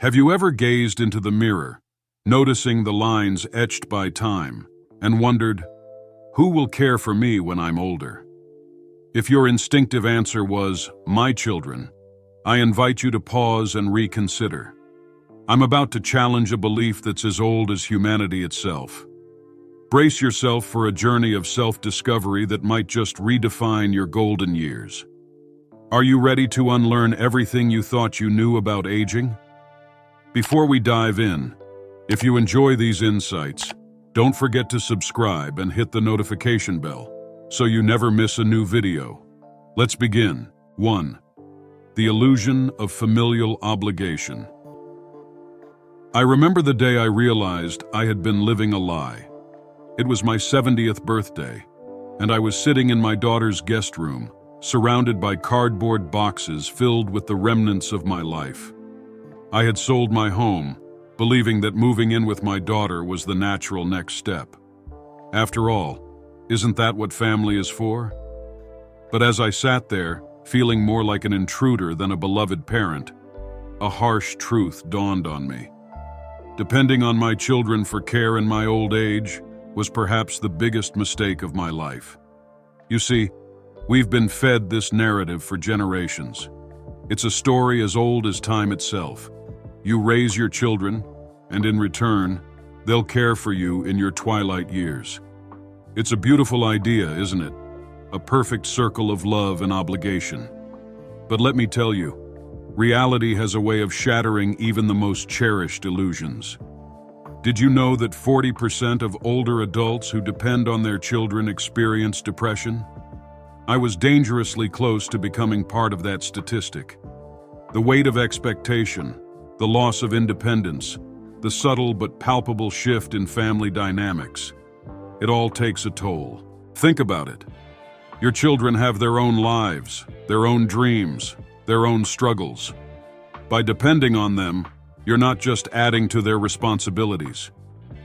Have you ever gazed into the mirror, noticing the lines etched by time, and wondered, who will care for me when I'm older? If your instinctive answer was, my children, I invite you to pause and reconsider. I'm about to challenge a belief that's as old as humanity itself. Brace yourself for a journey of self-discovery that might just redefine your golden years. Are you ready to unlearn everything you thought you knew about aging? Before we dive in, if you enjoy these insights, don't forget to subscribe and hit the notification bell so you never miss a new video. Let's begin. 1. The illusion of familial obligation. I remember the day I realized I had been living a lie. It was my 70th birthday, and I was sitting in my daughter's guest room, surrounded by cardboard boxes filled with the remnants of my life. I had sold my home, believing that moving in with my daughter was the natural next step. After all, isn't that what family is for? But as I sat there, feeling more like an intruder than a beloved parent, a harsh truth dawned on me. Depending on my children for care in my old age was perhaps the biggest mistake of my life. You see, we've been fed this narrative for generations. It's a story as old as time itself. You raise your children, and in return, they'll care for you in your twilight years. It's a beautiful idea, isn't it? A perfect circle of love and obligation. But let me tell you, reality has a way of shattering even the most cherished illusions. Did you know that 40% of older adults who depend on their children experience depression? I was dangerously close to becoming part of that statistic. The weight of expectation, the loss of independence, the subtle but palpable shift in family dynamics. It all takes a toll. Think about it. Your children have their own lives, their own dreams, their own struggles. By depending on them, you're not just adding to their responsibilities.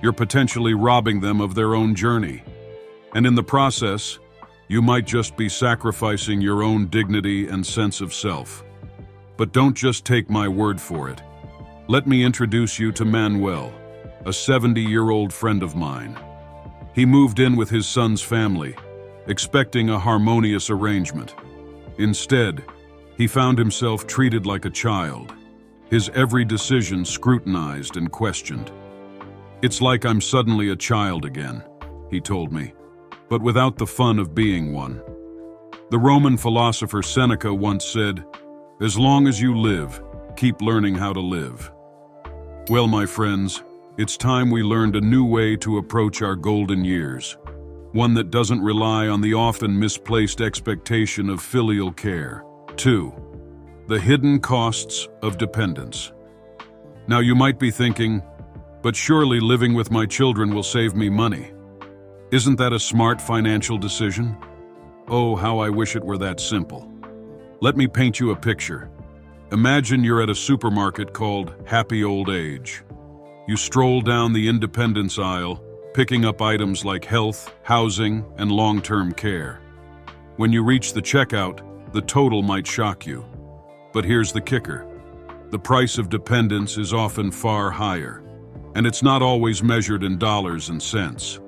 You're potentially robbing them of their own journey. And in the process, you might just be sacrificing your own dignity and sense of self. But don't just take my word for it. Let me introduce you to Manuel, a 70-year-old friend of mine. He moved in with his son's family, expecting a harmonious arrangement. Instead, he found himself treated like a child, his every decision scrutinized and questioned. "It's like I'm suddenly a child again," he told me, but without the fun of being one. The Roman philosopher Seneca once said, "As long as you live, keep learning how to live." Well, my friends, it's time we learned a new way to approach our golden years, one that doesn't rely on the often misplaced expectation of filial care. 2. The hidden costs of dependence. Now you might be thinking, but surely living with my children will save me money. Isn't that a smart financial decision? Oh, how I wish it were that simple. Let me paint you a picture. Imagine you're at a supermarket called Happy Old Age. You stroll down the independence aisle, picking up items like health, housing, and long-term care. When you reach the checkout, the total might shock you. But here's the kicker. The price of dependence is often far higher, and it's not always measured in dollars and cents.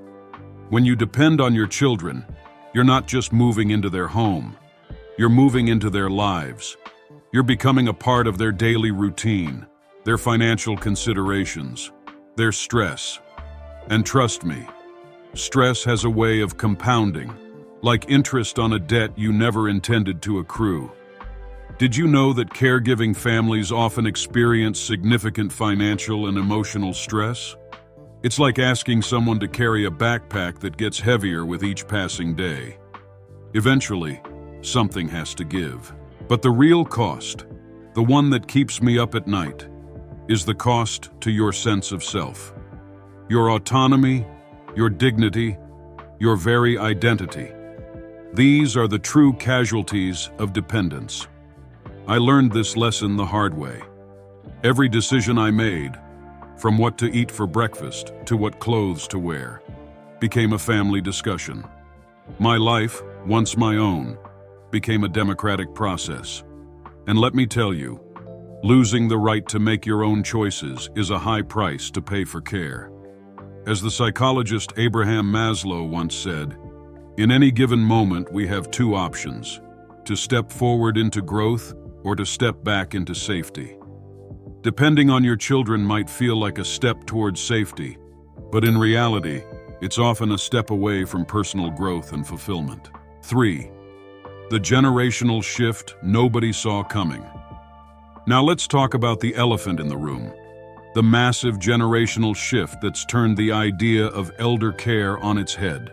When you depend on your children, you're not just moving into their home. You're moving into their lives. You're becoming a part of their daily routine, their financial considerations, their stress. And trust me, stress has a way of compounding, like interest on a debt you never intended to accrue. Did you know that caregiving families often experience significant financial and emotional stress? It's like asking someone to carry a backpack that gets heavier with each passing day. Eventually, something has to give. But the real cost, the one that keeps me up at night, is the cost to your sense of self. Your autonomy, your dignity, your very identity. These are the true casualties of dependence. I learned this lesson the hard way. Every decision I made, from what to eat for breakfast to what clothes to wear, became a family discussion. My life, once my own, became a democratic process. And let me tell you, Losing the right to make your own choices is a high price to pay for care. As the psychologist Abraham Maslow once said, in any given moment we have two options: to step forward into growth or to step back into safety. Depending on your children might feel like a step towards safety, but in reality, it's often a step away from personal growth and fulfillment. 3. The generational shift nobody saw coming. Now let's talk about the elephant in the room, the massive generational shift that's turned the idea of elder care on its head.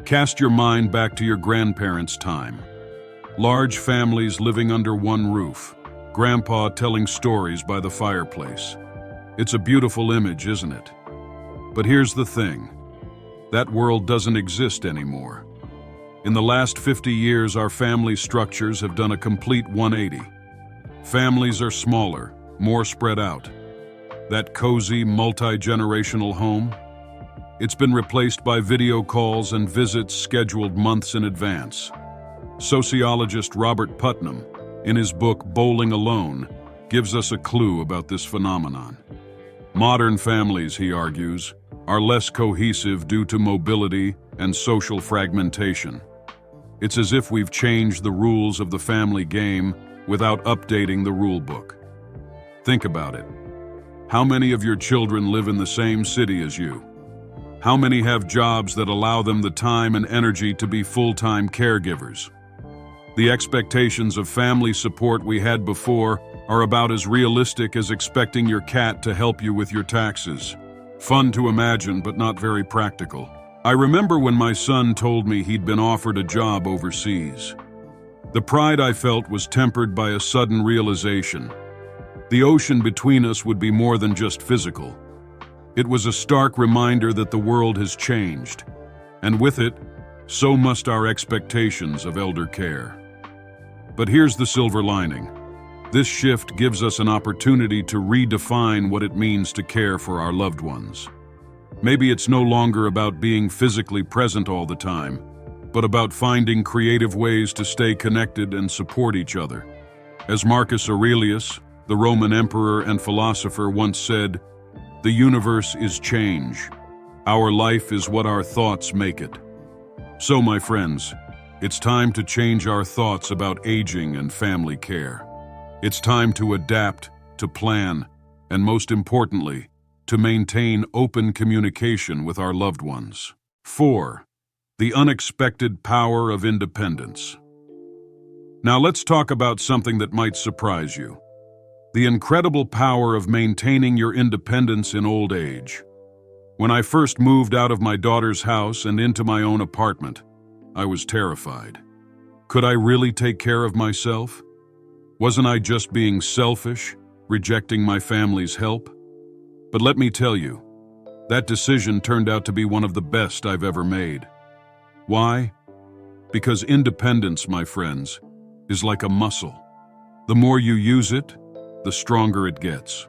Cast your mind back to your grandparents' time. Large families living under one roof, grandpa telling stories by the fireplace. It's a beautiful image, isn't it? But here's the thing. That world doesn't exist anymore. In the last 50 years, our family structures have done a complete 180. Families are smaller, more spread out. That cozy, multi-generational home? It's been replaced by video calls and visits scheduled months in advance. Sociologist Robert Putnam, in his book Bowling Alone, gives us a clue about this phenomenon. Modern families, he argues, are less cohesive due to mobility and social fragmentation. It's as if we've changed the rules of the family game without updating the rule book. Think about it. How many of your children live in the same city as you? How many have jobs that allow them the time and energy to be full-time caregivers? The expectations of family support we had before are about as realistic as expecting your cat to help you with your taxes. Fun to imagine, but not very practical. I remember when my son told me he'd been offered a job overseas. The pride I felt was tempered by a sudden realization. The ocean between us would be more than just physical. It was a stark reminder that the world has changed, and with it, so must our expectations of elder care. But here's the silver lining. This shift gives us an opportunity to redefine what it means to care for our loved ones. Maybe it's no longer about being physically present all the time, but about finding creative ways to stay connected and support each other. As Marcus Aurelius, the Roman emperor and philosopher, once said, "The universe is change. Our life is what our thoughts make it." So, my friends, it's time to change our thoughts about aging and family care. It's time to adapt, to plan, and most importantly, to maintain open communication with our loved ones. 4. The unexpected power of independence. Now let's talk about something that might surprise you. The incredible power of maintaining your independence in old age. When I first moved out of my daughter's house and into my own apartment, I was terrified. Could I really take care of myself? Wasn't I just being selfish, rejecting my family's help? But let me tell you, that decision turned out to be one of the best I've ever made. Why? Because independence, my friends, is like a muscle. The more you use it, the stronger it gets.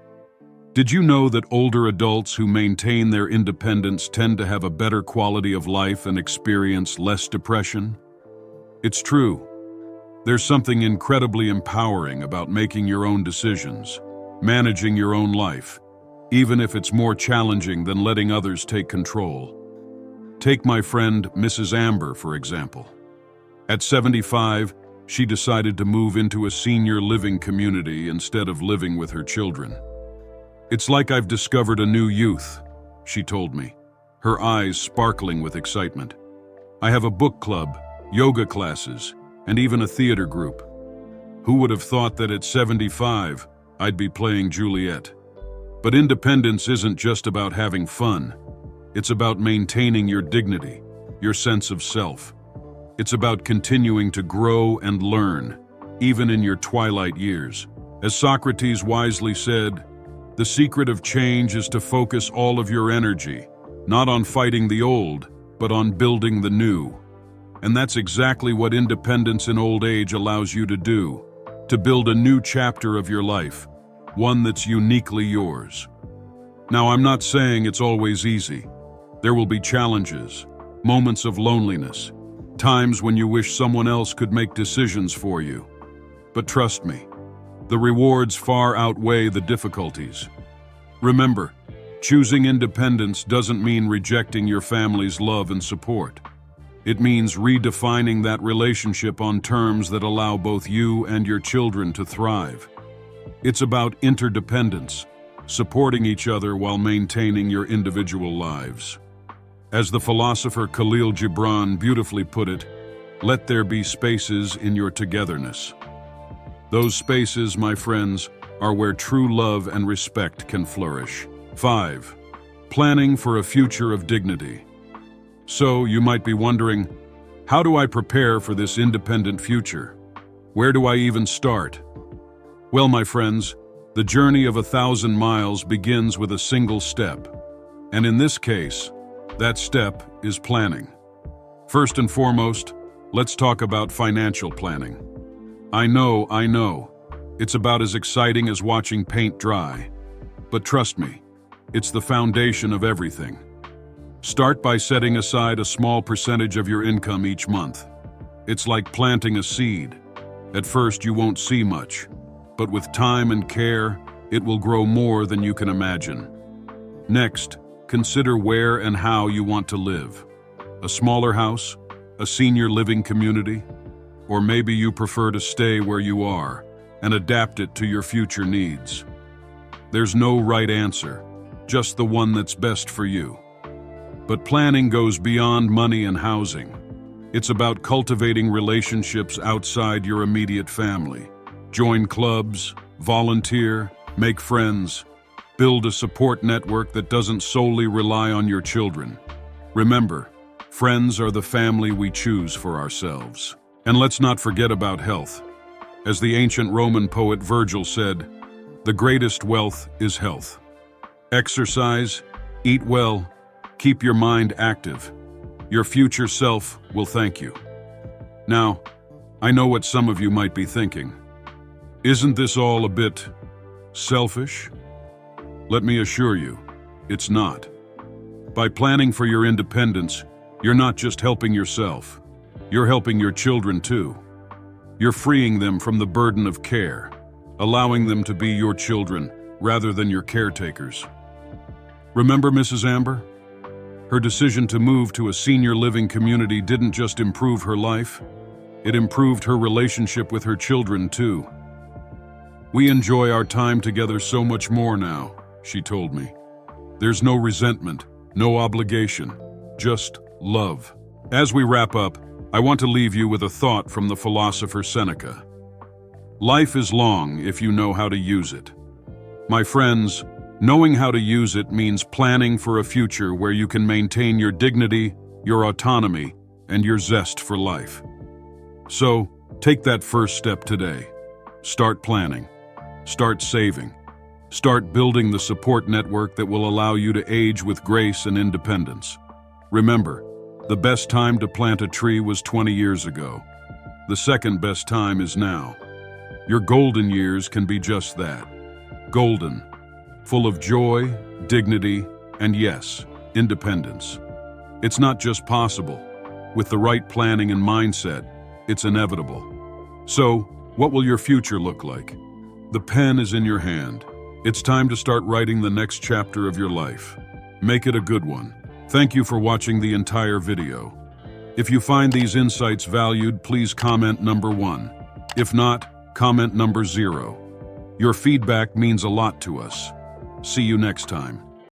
Did you know that older adults who maintain their independence tend to have a better quality of life and experience less depression? It's true. There's something incredibly empowering about making your own decisions, managing your own life, even if it's more challenging than letting others take control. Take my friend Mrs. Amber, for example. At 75, she decided to move into a senior living community instead of living with her children. "It's like I've discovered a new youth," she told me, her eyes sparkling with excitement. "I have a book club, yoga classes, and even a theater group. Who would have thought that at 75, I'd be playing Juliet?" But independence isn't just about having fun. It's about maintaining your dignity, your sense of self. It's about continuing to grow and learn, even in your twilight years. As Socrates wisely said, the secret of change is to focus all of your energy, not on fighting the old, but on building the new. And that's exactly what independence in old age allows you to do, to build a new chapter of your life, one that's uniquely yours. Now, I'm not saying it's always easy. There will be challenges, moments of loneliness, times when you wish someone else could make decisions for you. But trust me, The rewards far outweigh the difficulties. Remember, choosing independence doesn't mean rejecting your family's love and support. It means redefining that relationship on terms that allow both you and your children to thrive. It's about interdependence, supporting each other while maintaining your individual lives. As the philosopher Khalil Gibran beautifully put it, let there be spaces in your togetherness. Those spaces, my friends, are where true love and respect can flourish. 5. Planning for a future of dignity. So, you might be wondering, how do I prepare for this independent future? Where do I even start? Well, my friends, the journey of 1,000 miles begins with a single step. And in this case, that step is planning. First and foremost, let's talk about financial planning. I know, it's about as exciting as watching paint dry. But trust me, it's the foundation of everything. Start by setting aside a small percentage of your income each month. It's like planting a seed. At first, you won't see much, but with time and care, it will grow more than you can imagine. Next, consider where and how you want to live. A smaller house, a senior living community, or maybe you prefer to stay where you are and adapt it to your future needs. There's no right answer, just the one that's best for you. But planning goes beyond money and housing. It's about cultivating relationships outside your immediate family. Join clubs, volunteer, make friends, build a support network that doesn't solely rely on your children. Remember, friends are the family we choose for ourselves. And let's not forget about health. As the ancient Roman poet Virgil said, the greatest wealth is health. Exercise, eat well, keep your mind active. Your future self will thank you. Now, I know what some of you might be thinking. Isn't this all a bit selfish? Let me assure you, it's not. By planning for your independence, you're not just helping yourself, you're helping your children too. You're freeing them from the burden of care, allowing them to be your children rather than your caretakers. Remember Mrs. Amber? Her decision to move to a senior living community didn't just improve her life, it improved her relationship with her children too. We enjoy our time together so much more now, she told me. There's no resentment, no obligation, just love. As we wrap up, I want to leave you with a thought from the philosopher Seneca. Life is long if you know how to use it. My friends, knowing how to use it means planning for a future where you can maintain your dignity, your autonomy, and your zest for life. So, take that first step today. Start planning. Start saving. Start building the support network that will allow you to age with grace and independence. Remember, the best time to plant a tree was 20 years ago. The second best time is now. Your golden years can be just that. Golden. Full of joy, dignity, and yes, independence. It's not just possible. With the right planning and mindset, it's inevitable. So, what will your future look like? The pen is in your hand. It's time to start writing the next chapter of your life. Make it a good one. Thank you for watching the entire video. If you find these insights valued, please comment number 1. If not, comment number 0. Your feedback means a lot to us. See you next time.